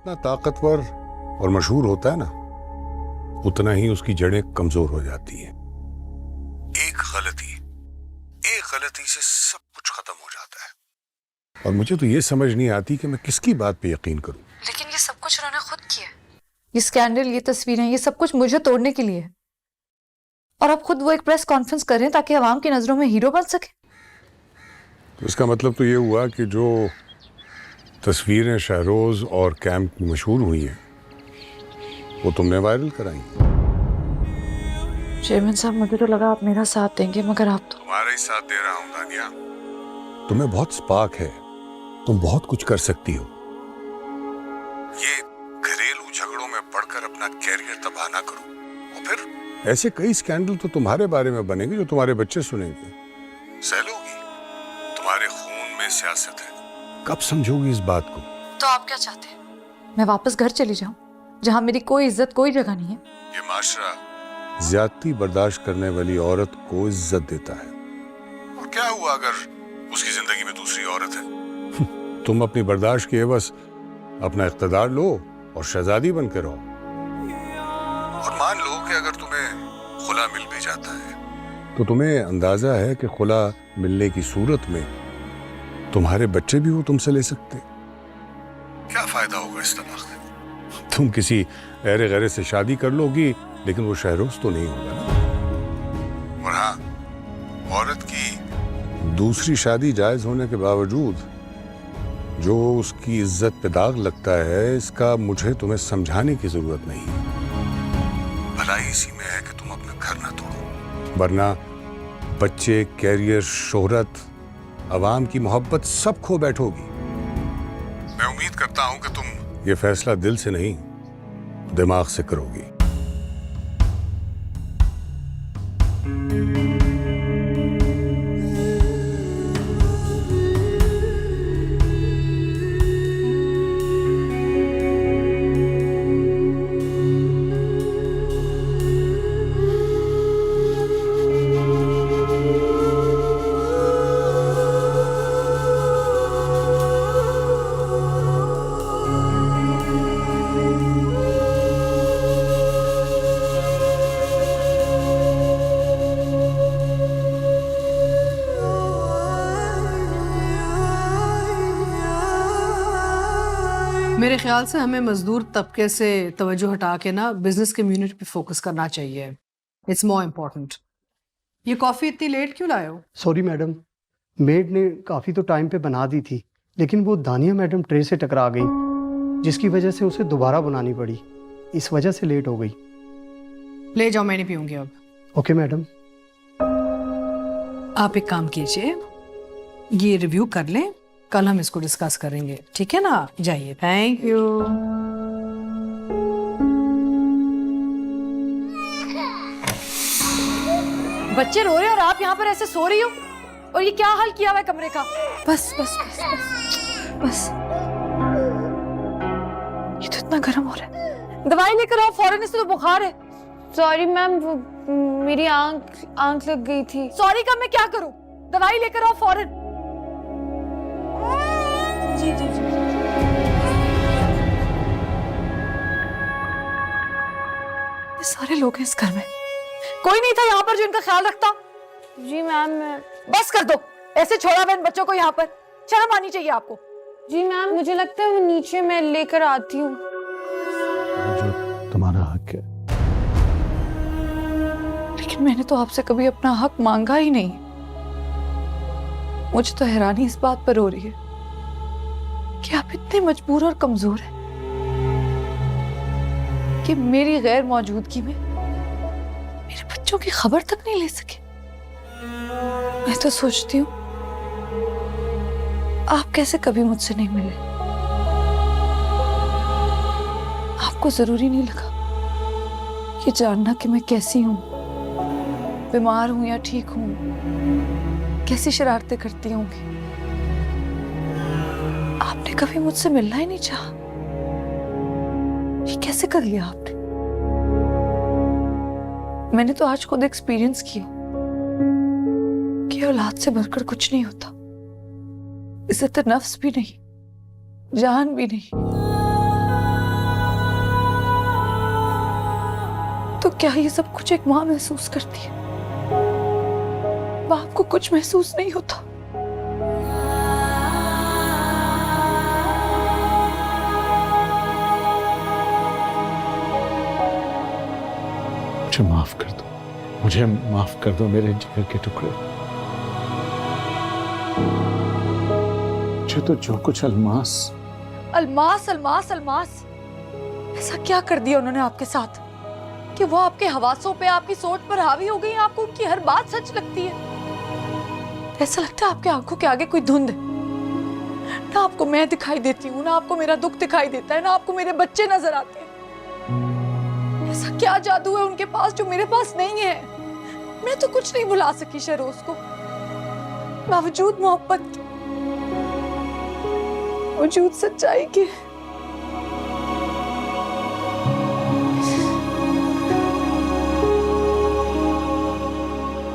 जितना ताकतवर और मशहूर होता है ना, उतना ही उसकी जड़ें कमजोर हो जाती हैं। एक गलती से सब कुछ खत्म हो जाता है। और मुझे तो ये समझ नहीं आती कि मैं किसकी बात पे यकीन करूं। लेकिन ये सब कुछ उन्होंने खुद किया है। ये स्कैंडल, ये तस्वीरें, ये सब कुछ मुझे तोड़ने के लिए है। और अब खुद वो एक प्रेस कॉन्फ्रेंस कर रहे हैं ताकि आवाम की नजरों में हीरो बन सके। तो इसका मतलब तो ये हुआ कि जो तस्वीरें शहरोज और कैंप की मशहूर हुई हैं, वो तुमने वायरल कराई। चेयरमैन साहब, मुझे तो लगा आप मेरा साथ देंगे, मगर आप तो। तुम्हारा ही साथ दे रहा हूं दानिया। तुम्हें बहुत स्पार्क है, तुम बहुत कुछ कर सकती हो। ये घरेलू झगड़ों में पड़कर अपना कैरियर तबाह ना करो। और फिर ऐसे कई स्कैंडल तो तुम्हारे बारे में बनेंगे जो तुम्हारे बच्चे सुनेंगे। सह लोगी, तुम्हारे खून में सियासत है। कब समझोगी इस बात को? तो आप क्या चाहते हैं? मैं वापस घर चली जाऊं जहां मेरी कोई इज्जत, कोई जगह नहीं है? ये माशरा ज्यादती बर्दाश्त करने वाली औरत को इज्जत देता है। और क्या हुआ अगर उसकी जिंदगी में दूसरी औरत है? तुम अपनी बर्दाश्त के एवज अपना इख्तिदार लो और शहजादी बनकर रहो। और मान लो कि अगर तुम्हें खुला मिल भी जाता है, तो तुम्हें अंदाजा है कि खुला मिलने की सूरत में तुम्हारे बच्चे भी वो तुमसे ले सकते। क्या फायदा होगा इस तलाक से? तुम किसी ऐरे गैरे से शादी कर लोगी, लेकिन वो शहरोज तो नहीं होगा ना। और हाँ, औरत की दूसरी शादी जायज होने के बावजूद जो उसकी इज्जत पे दाग लगता है, इसका मुझे तुम्हें समझाने की जरूरत नहीं है। भलाई इसी में है कि तुम अपना घर ना तोड़ो, वरना बच्चे, कैरियर, शोहरत, अवाम की मोहब्बत सब खो बैठोगी। मैं उम्मीद करता हूं कि तुम ये फैसला दिल से नहीं, दिमाग से करोगी। मेरे ख्याल से हमें मजदूर तबके से तवज्जो हटा के ना बिजनेस कम्युनिटी पे फोकस करना चाहिए। It's more important. ये कॉफ़ी इतनी लेट क्यों लाए हो? सॉरी मैडम, मेड ने काफ़ी तो टाइम पे बना दी थी, लेकिन वो दानिया मैडम ट्रे से टकरा गई, जिसकी वजह से उसे दोबारा बनानी पड़ी। इस वजह से लेट हो गई। ले जाओ, मैं नहीं पीऊंगी अब। Okay madam. आप एक काम कीजिए, ये रिव्यू कर लें, कल हम इसको डिस्कस करेंगे, ठीक है ना? जाइए। Thank you. बच्चे रो रहे हैं और आप यहाँ पर ऐसे सो रही हो? और ये क्या हाल किया हुआ है कमरे का? बस बस बस बस बस। ये तो इतना गर्म हो रहा है। दवाई लेकर आओ फौरन, इससे तो बुखार है। सॉरी मैम, मेरी आंख लग गई थी। सॉरी का मैं क्या करूं? दवाई लेकर आओ फौरन। जी जी जी। ये सारे लोग हैं इस घर में, कोई नहीं था यहाँ पर जो इनका ख्याल रखता? जी मैम। बस कर दो, ऐसे छोड़ा हुआ इन बच्चों को यहाँ पर। शर्म आनी चाहिए आपको। जी मैम, मुझे लगता है वो नीचे मैं लेकर आती हूँ। जो तुम्हारा हक है। लेकिन मैंने तो आपसे कभी अपना हक मांगा ही नहीं। मुझे तो हैरानी इस बात पर हो रही है कि आप इतने मजबूर और कमजोर हैं कि मेरी गैर मौजूदगी में मेरे बच्चों की खबर तक नहीं ले सके। मैं तो सोचती हूँ आप कैसे कभी मुझसे नहीं मिले। आपको जरूरी नहीं लगा ये जानना कि मैं कैसी हूँ, बीमार हूं या ठीक हूं, कैसी शरारतें करती होंगी। आपने कभी मुझसे मिलना ही नहीं चाहा। ये कैसे कर लिया आपने? मैंने तो आज खुद एक्सपीरियंस किया कि औलाद से बढ़कर कुछ नहीं होता। इज्जत नफ्स भी नहीं, जान भी नहीं। क्या ये सब कुछ एक माँ महसूस करती है? बाप को कुछ महसूस नहीं होता? मुझे माफ कर दो, मुझे माफ कर दो मेरे जिगर के टुकड़े। मुझे तो जो कुछ अल्मास अलमास अलमास अलमास, ऐसा क्या कर दिया उन्होंने आपके साथ कि वो आपके हवासों पे, आपकी सोच पर हावी हो गई? आपको उनकी हर बात सच लगती है? ऐसा लगता है आपके आंखों के आगे कोई धुंध है। ना आपको मैं दिखाई देती हूँ, ना आपको मेरा दुख दिखाई देता है, ना आपको मेरे बच्चे नजर आते हैं। ऐसा क्या जादू है उनके पास जो मेरे पास नहीं है? मैं तो कुछ नहीं भुला सकी शहरोज को, बावजूद मोहब्बत के, बावजूद सच्चाई के।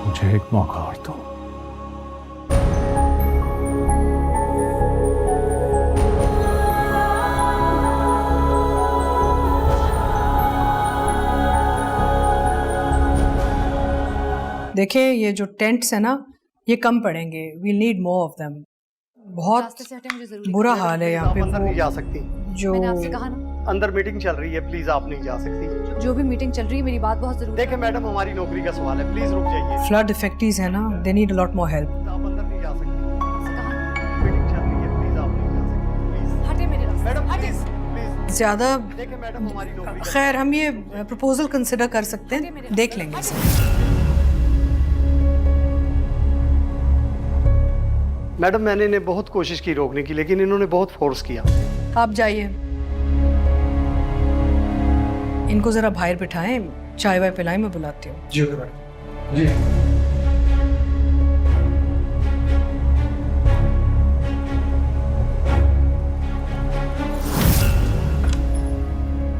मुझे एक मौका और दो। देखें, ये जो टेंट्स है ना, ये कम पड़ेंगे। We need more of them. बहुत बुरा हाल है यहाँ आप पे। अंदर नहीं जा सकती, जो मैंने आपसे कहा ना, अंदर मीटिंग चल रही है, प्लीज आप नहीं जा सकती। जो भी मीटिंग चल रही है, मेरी बात बहुत जरूरी है। देखिए मैडम, हमारी नौकरी का सवाल है, प्लीज रुक जाइए। फ्लड इफेक्टीज है ना, they need a lot more help. आप अंदर नहीं जा सकती, मीटिंग चल रही है, प्लीज आप नहीं जा सकती, प्लीज। हटे मेरे रास्ते से, मैडम हटे। Please please. ज्यादा देखिए मैडम, हमारी नौकरी का खैर, हम ये प्रपोजल कंसिडर कर सकते हैं, देख लेंगे इसे। मैडम, मैंने इन्हें बहुत कोशिश की रोकने की, लेकिन इन्होंने बहुत फोर्स किया। आप जाइए, इनको जरा बाहर बिठाएं, चाय वाय पिलाएं, मैं बुलाती हूँ। जी मैडम जी।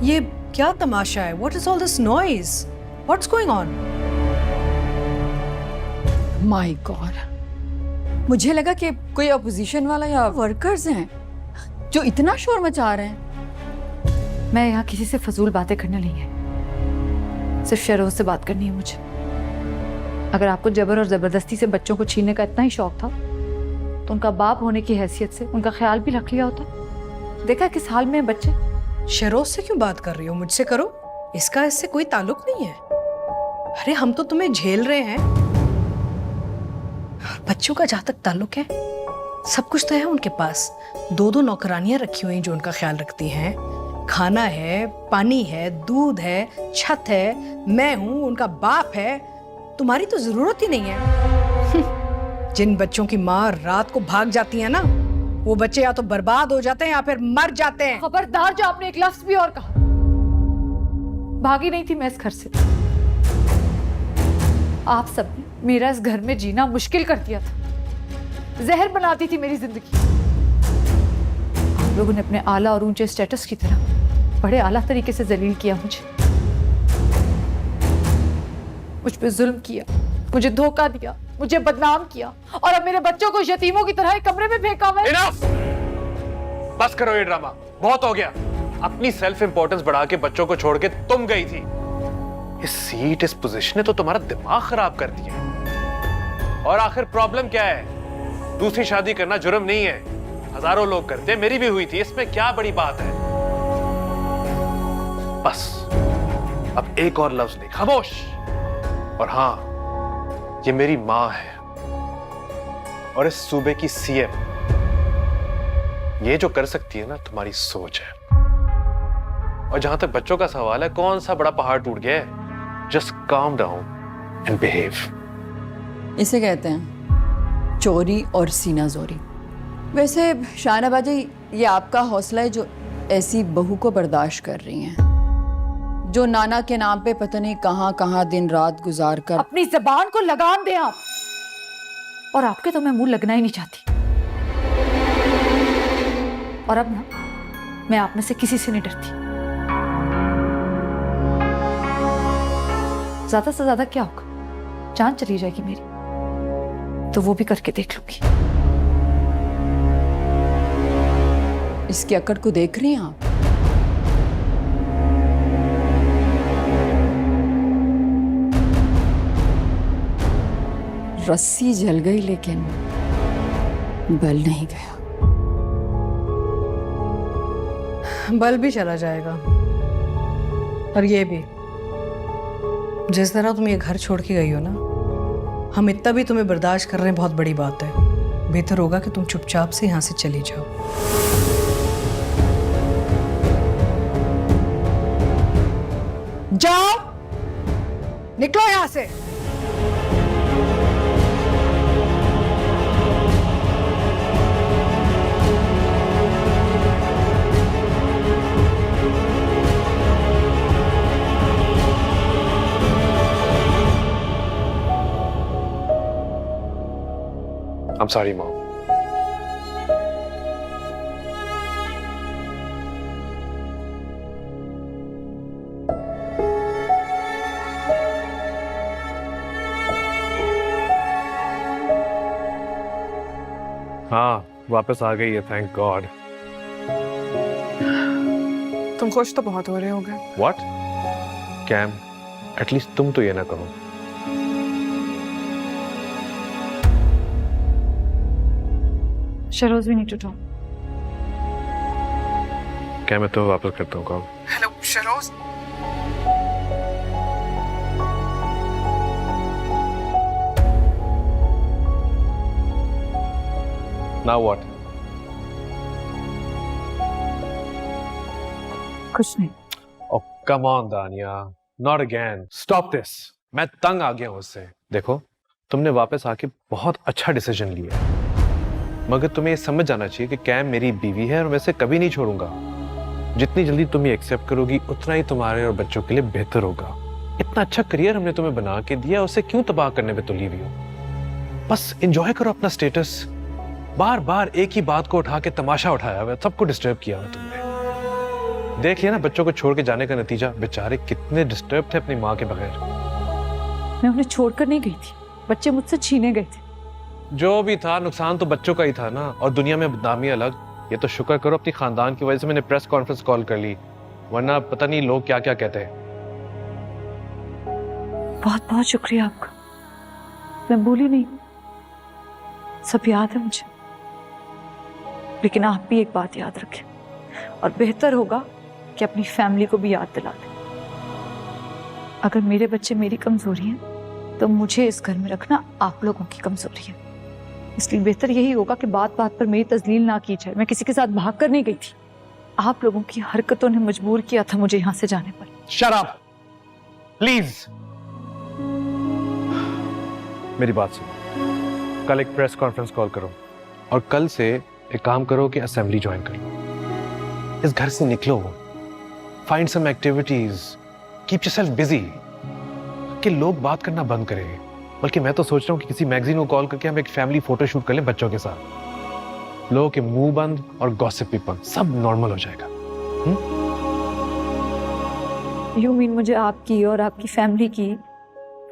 ये क्या तमाशा है? What is all this noise? What's going on? My God, मुझे लगा कि कोई अपोजिशन वाला या वर्कर्स हैं जो इतना शोर मचा रहे हैं। मैं यहाँ किसी से फजूल बातें करने नहीं है, सिर्फ शहरोज से बात करनी है मुझे। अगर आपको जबर और जबरदस्ती से बच्चों को छीनने का इतना ही शौक था तो उनका बाप होने की हैसियत से उनका ख्याल भी रख लिया होता। देखा किस हाल में है बच्चे। शहरोज से क्यों बात कर रही हो? मुझसे करो, इसका इससे कोई ताल्लुक नहीं है। अरे हम तो तुम्हें झेल रहे हैं, बच्चों का जहां तक ताल्लुक है, सब कुछ तो है उनके पास। 2-2 नौकरानियां रखी हुई जो उनका ख्याल रखती हैं। खाना है, पानी है, दूध है, छत है, मैं हूं, उनका बाप है। तुम्हारी तो जरूरत ही नहीं है। जिन बच्चों की माँ रात को भाग जाती है ना, वो बच्चे या तो बर्बाद हो जाते हैं या फिर मर जाते हैं। खबरदार, जो आपने एक लफ्ज भी और कहा। भागी नहीं थी मैं इस घर से, आप सबने मेरा इस घर में जीना मुश्किल कर दिया था, जहर बना दी थी मेरी जिंदगी। आप लोगों ने अपने आला और ऊंचे स्टेटस की तरह बड़े आला तरीके से जलील किया मुझे, मुझ पे जुल्म किया, मुझे धोखा दिया, मुझे बदनाम किया, और अब मेरे बच्चों को यतीमों की तरह एक कमरे में फेंका हुआ है। Enough! बस करो ये ड्रामा, बहुत हो गया। अपनी सेल्फ इंपॉर्टेंस बढ़ा के बच्चों को छोड़ के तुम गई थी। इस सीट, इस पोजीशन ने तो तुम्हारा दिमाग खराब कर दिया। और आखिर प्रॉब्लम क्या है? दूसरी शादी करना जुर्म नहीं है, हजारों लोग करते हैं, मेरी भी हुई थी, इसमें क्या बड़ी बात है? बस अब एक और लफ्ज नहीं, खामोश। और हाँ, ये मेरी माँ है और इस सूबे की सीएम। ये जो कर सकती है ना, तुम्हारी सोच है। और जहां तक बच्चों का सवाल है, कौन सा बड़ा पहाड़ टूट गया है? Just calm down and behave. इसे कहते हैं चोरी और सीना जोरी। वैसे शाहनाबाजी, ये आपका हौसला है जो ऐसी बहू को बर्दाश्त कर रही हैं, जो नाना के नाम पे पता नहीं कहां कहां दिन रात गुजार कर। अपनी जबान को लगाम दें आप, और आपके तो मैं मुंह लगना ही नहीं चाहती। और अब ना, मैं आप में से किसी से नहीं डरती। ज्यादा से ज्यादा क्या होगा? जान चली जाएगी मेरी, तो वो भी करके देख लूंगी। इसकी अकड़ को देख रही हैं आप? रस्सी जल गई लेकिन बल नहीं गया। बल भी चला जाएगा और ये भी। जिस तरह तुम ये घर छोड़ के गई हो ना, हम इतना भी तुम्हें बर्दाश्त कर रहे हैं, बहुत बड़ी बात है। बेहतर होगा कि तुम चुपचाप से यहाँ से चली जाओ। जाओ, निकलो यहाँ से। I'm sorry, Mom. हाँ, वापस आ गई है, थैंक गॉड। तुम खुश तो बहुत हो रहे होगे। What? कैम, एटलीस्ट तुम तो ये ना कहो। Shahroz, we need to talk. क्या मैं तो वापस करता हूँ call. Hello Shahroz. Now what? कुछ नहीं। Oh, come on, दानिया, not again. Stop this. मैं तंग आ गया हूँ उससे। देखो, तुमने वापस आके बहुत अच्छा डिसीजन लिया, मगर तुम्हें ये समझ जाना चाहिए कि कैम मेरी बीवी है और मैं इसे कभी नहीं छोड़ूंगा। जितनी जल्दी तुम ये एक्सेप्ट करोगी, उतना ही तुम्हारे और बच्चों के लिए बेहतर होगा। इतना अच्छा करियर हमने तुम्हें बना के दिया, उसे क्यों तबाह करने पे तुली हुई हो? बस एंजॉय करो अपना स्टेटस। बार बार एक ही बात को उठा के तमाशा उठाया हुआ, सबको डिस्टर्ब किया हुआ तुमने। देख लिया ना बच्चों को छोड़ के जाने का नतीजा। बेचारे कितने डिस्टर्ब थे अपनी माँ के बगैर। मैं उन्हें छोड़कर नहीं गई थी, बच्चे मुझसे छीने गए थे। जो भी था, नुकसान तो बच्चों का ही था ना, और दुनिया में बदनामी अलग। ये तो शुक्र करो अपनी खानदान की वजह से मैंने प्रेस कॉन्फ्रेंस कॉल कर ली, वरना पता नहीं लोग क्या क्या कहते हैं। बहुत बहुत शुक्रिया आपका, मैं भूली नहीं, सब याद है मुझे। लेकिन आप भी एक बात याद रखें, और बेहतर होगा कि अपनी फैमिली को भी याद दिला दें। अगर मेरे बच्चे मेरी कमजोरी हैं, तो मुझे इस घर में रखना आप लोगों की कमजोरी है। इसलिए बेहतर यही होगा कि बात बात पर मेरी तजलील ना की जाए। मैं किसी के साथ भाग कर नहीं गई थी, आप लोगों की हरकतों ने मजबूर किया था मुझे यहां से जाने पर। Shut up please. मेरी बात सुनो, कल एक प्रेस कॉन्फ्रेंस कॉल करो, और कल से एक काम करो कि असेंबली ज्वाइन कर लो। इस घर से निकलो, find some activities, keep yourself busy, कि लोग बात करना बंद करें। बल्कि मैं तो सोच रहा हूँ कि किसी मैगजीन को कॉल करके हम एक फैमिली फोटो शूट कर लें बच्चों के साथ। लोगों के मुंह बंद और गॉसिप भी बंद, सब नॉर्मल हो जाएगा। यू मीन मुझे आपकी और आपकी फैमिली की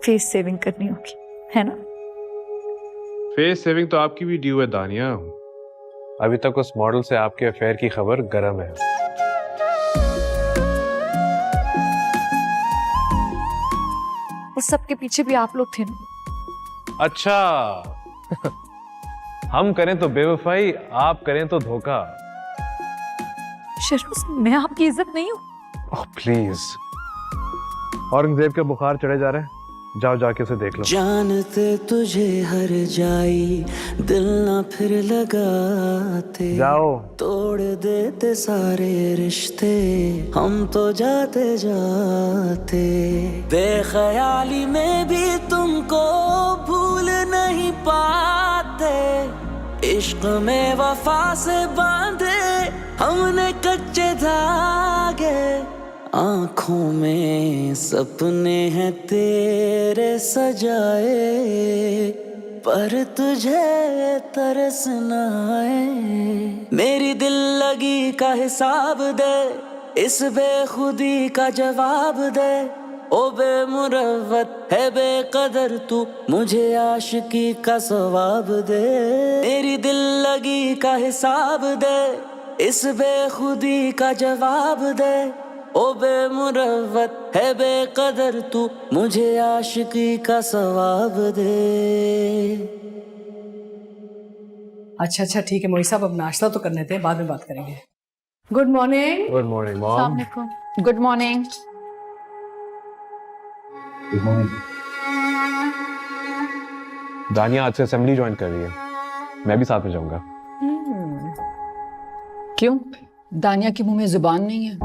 फेस सेविंग करनी होगी, है ना? फेस सेविंग तो आपकी भी ड्यू है दानिया। अभी तक उस मॉडल से आपके अफेयर की खबर गर्म है। उस सब के पीछे भी आप लोग थे ना? अच्छा हम करें तो बेवफाई, आप करें तो धोखा। शहरोज, मैं आपकी इज्जत नहीं हूँ। ओह प्लीज, औरंगजेब के बुखार चढ़े जा रहे हैं, जाओ जाके उसे देख लो। जानते तुझे हर जाई, दिल ना फिर लगाते, जाओ। तोड़ देते सारे रिश्ते, हम तो जाते जाते। बेख्याली में भी तुमको भूल नहीं पाते, इश्क में वफा से बांधे हमने कच्चे धागे। आंखों में सपने हैं तेरे सजाए, पर तुझे तरस न आए। मेरी दिल लगी का हिसाब दे, इस बेखुदी का जवाब दे। ओ बेमुरव्वत है बेकदर तू, मुझे आशिकी का सवाब दे। मेरी दिल लगी का हिसाब दे, इस बेखुदी का जवाब दे। ओ बेमुरव्वत है बेकदर तू, मुझे आशिकी का सवाब दे। अच्छा ठीक है मोई साहब, अब नाश्ता तो करने थे, बाद में बात करेंगे। Good morning. Good morning mom. Good morning. दानिया आज से असेंबली ज्वाइन कर रही है, मैं भी साथ में जाऊंगा। क्यों? दानिया के मुंह में जुबान नहीं है,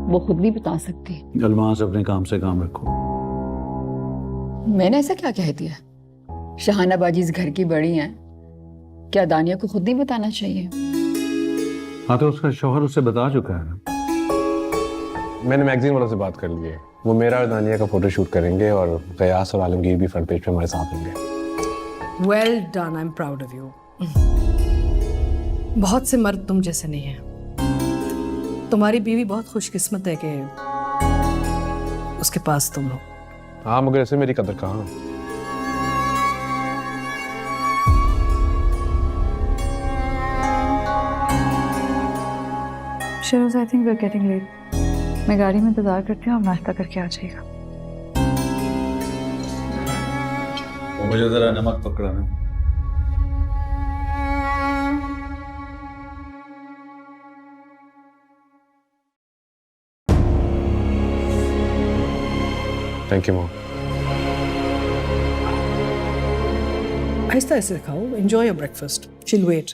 वो खुद नहीं बता सकती। अलमास अपने काम से काम रखो। मैंने ऐसा क्या कह दिया? शहाना बाजी इस घर की बड़ी हैं, क्या दानिया को खुद नहीं बताना चाहिए? हाँ तो उसका शौहर उसे बता चुका है ना। मैंने मैगजीन वालों से बात कर ली है, वो मेरा और दानिया का फोटो शूट करेंगे और गयास और आलमगीर भी फ्रंट पेज पे हमारे साथ होंगे। Well done, I am proud of you. बहुत से मर्द तुम जैसे नहीं हैं। तुम्हारी बीवी बहुत खुशकिस्मत है कि उसके पास तुम हो। हाँ मगर ऐसे मेरी कदर कहाँ। Saroj, I think we are getting late. मैं गाड़ी में इंतजार करती हूँ, आप नाश्ता करके आ जाइएगा। मुझे जरा नमक पकड़ाना। Thank you mom. आहिस्ता ऐसे खाओ, एंजॉय योर ब्रेकफास्ट, शील वेट।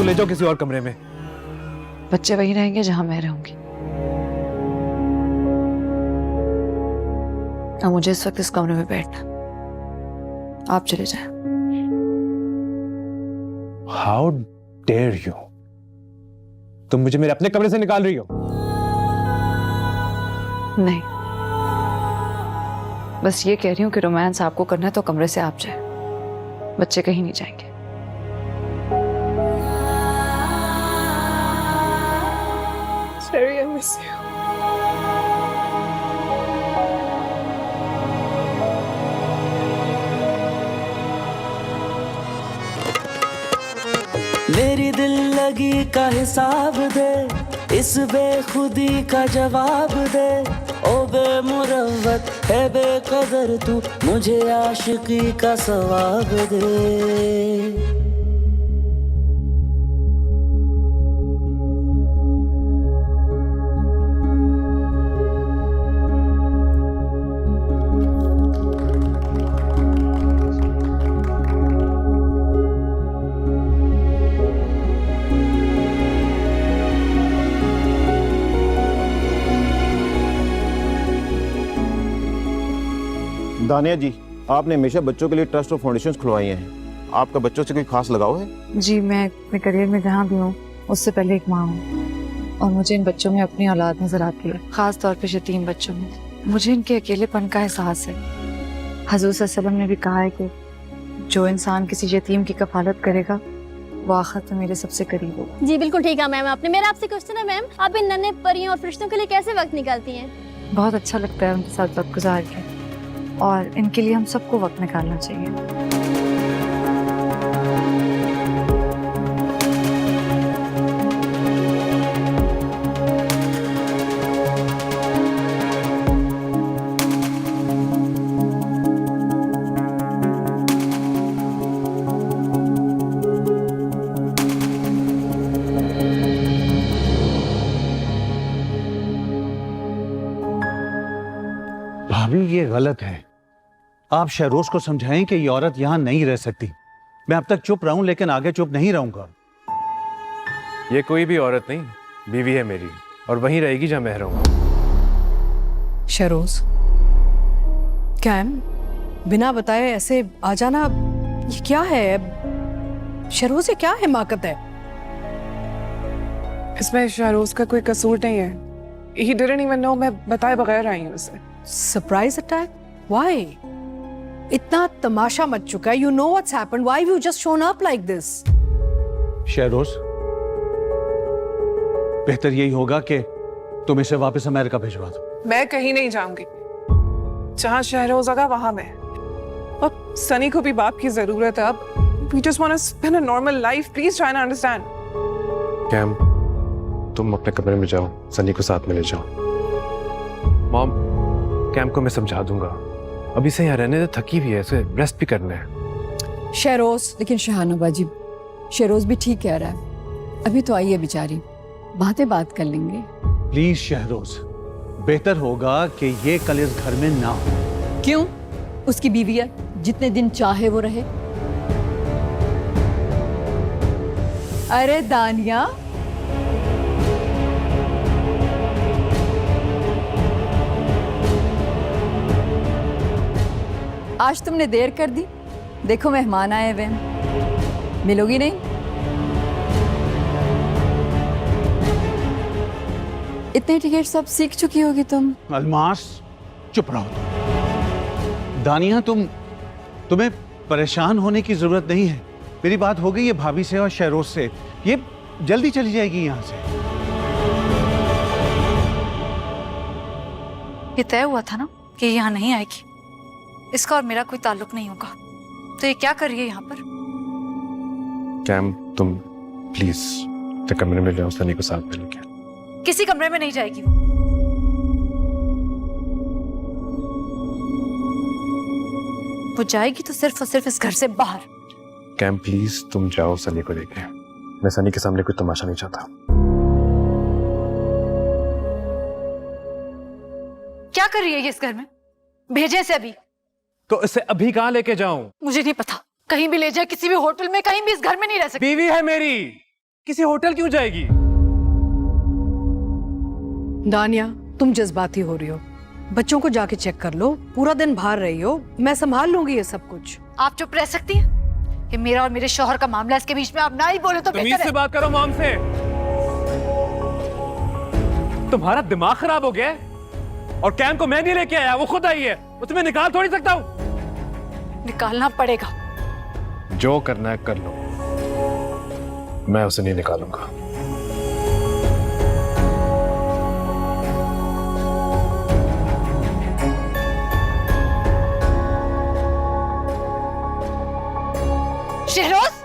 ले जाओ किसी और कमरे में। बच्चे वहीं रहेंगे जहां मैं रहूंगी। अब मुझे इस वक्त इस कमरे में बैठना, आप चले जाएं। हाउ डेयर यू, तुम मुझे मेरे अपने कमरे से निकाल रही हो? नहीं, बस ये कह रही हूँ कि रोमांस आपको करना है तो कमरे से आप जाए, बच्चे कहीं नहीं जाएंगे। Sherry, I miss you. मेरी दिल लगी का हिसाब दे, इस बेखुदी का जवाब दे। ओ बेमुरव्वत है बेकदर तू, मुझे आशिकी का सवाब दे। दानिया जी, आपने हमेशा बच्चों के लिए ट्रस्ट और फाउंडेशंस खुलवाई हैं। आपका बच्चों से कोई खास लगाव है? जी, मैं अपने करियर में जहाँ भी हूँ उससे पहले एक माँ हूँ और मुझे इन बच्चों में अपनी औलाद नजर आती है, खास तौर पे यतीम बच्चों में। मुझे इनके अकेलेपन का एहसास है। हजूर सल्लल्लाहु अलैहि वसल्लम ने भी कहा है कि जो इंसान किसी यतीम की कफालत करेगा वो आखिरत में मेरे सबसे करीब होगा। जी बिल्कुल ठीक है मैम। आपने मेरा आपसे क्वेश्चन है मैम, आप इन नन्हे परियों और फरिश्तों के लिए कैसे वक्त निकालती हैं? बहुत अच्छा लगता है उनके साथ वक्त गुजार के, और इनके लिए हम सबको वक्त निकालना चाहिए। भाभी ये गलत है। आप शहरोज को समझाएं कि ये औरत यहाँ नहीं रह सकती। मैं अब तक चुप रहूं लेकिन आगे चुप नहीं रहूंगा। ये कोई भी औरत नहीं, बीवी है मेरी और वहीं रहेगी जहां मैं रहूंगा। शहरोज, कैम बिना बताए ऐसे आ जाना, ये क्या है? शहरोज, ये क्या हिमाकत है? इसमें शाहरोज का कोई कसूर नहीं है। He didn't even know मैं बताए बगैर आई हूँ उसे। Surprise attack? व्हाई? इतना तमाशा मच चुका है, you know what's happened, why you just shown up like this? Shahroz, बेहतर यही होगा कि तुम इसे वापस अमेरिका भिजवा दो। मैं कहीं नहीं जाऊंगी। जहाँ शहरोज होगा वहां मैं। अब सनी को भी बाप की जरूरत है। अब we just want to spend a normal life. Please try and understand. Cam, तुम अपने कमरे में जाओ, सनी को साथ में ले जाओ। मॉम, कैम को मैं समझा दूंगा। अभी से यहाँ रहने दे, थकी भी है, इसे रेस्ट भी करना है। शहरोज, लेकिन शहानाबाजी, शेरोज भी ठीक कह रहा है। अभी तो आई है बेचारी, बात कर लेंगे। प्लीज शहरोज, बेहतर होगा कि ये कल इस घर में ना हो। क्यों? उसकी बीवी है, जितने दिन चाहे वो रहे। अरे दानिया, आज तुमने देर कर दी। देखो मेहमान आए हुए हैं, मिलोगी नहीं? इतने टिकट सब सीख चुकी होगी तुम। अलमास, चुप रहो तुम। दानिया, तुम्हें परेशान होने की जरूरत नहीं है। मेरी बात हो गई है भाभी से और शहरोज से, ये जल्दी चली जाएगी यहाँ से। ये तय हुआ था ना कि ये यहाँ नहीं आएगी। इसका और मेरा कोई ताल्लुक नहीं होगा, तो ये क्या कर रही है यहाँ पर? कैम, तुम प्लीज अपने कमरे में जाओ, सनी को साथ में लेके। किसी कमरे में नहीं जाएगी वो जाएगी तो सिर्फ और सिर्फ इस घर से बाहर। कैम प्लीज तुम जाओ सनी को लेके। मैं सनी के सामने कोई तमाशा नहीं चाहता। क्या कर रही है ये इस घर में? भेजे इसे अभी। तो इसे अभी कहाँ लेके जाऊं? मुझे नहीं पता, कहीं भी ले जाए, किसी भी होटल में, कहीं भी इस घर में नहीं रह सकती। बीवी है मेरी, किसी होटल क्यों जाएगी? दानिया, तुम जज्बाती हो रही हो। बच्चों को जाके चेक कर लो, पूरा दिन बाहर रही हो, मैं संभाल लूंगी ये सब कुछ। आप चुप रह सकती हैं? ये मेरा और मेरे शौहर का मामला, इसके बीच में आप ना ही बोले तो बेहतर है। से बात करो मॉम से। तुम्हारा दिमाग खराब हो गया है? और कैम को मैं नहीं लेके आया, वो खुद आई है। वो तुम्हें निकाल थोड़ी सकता हूं। निकालना पड़ेगा। जो करना है कर लो, मैं उसे नहीं निकालूंगा। शहरोज,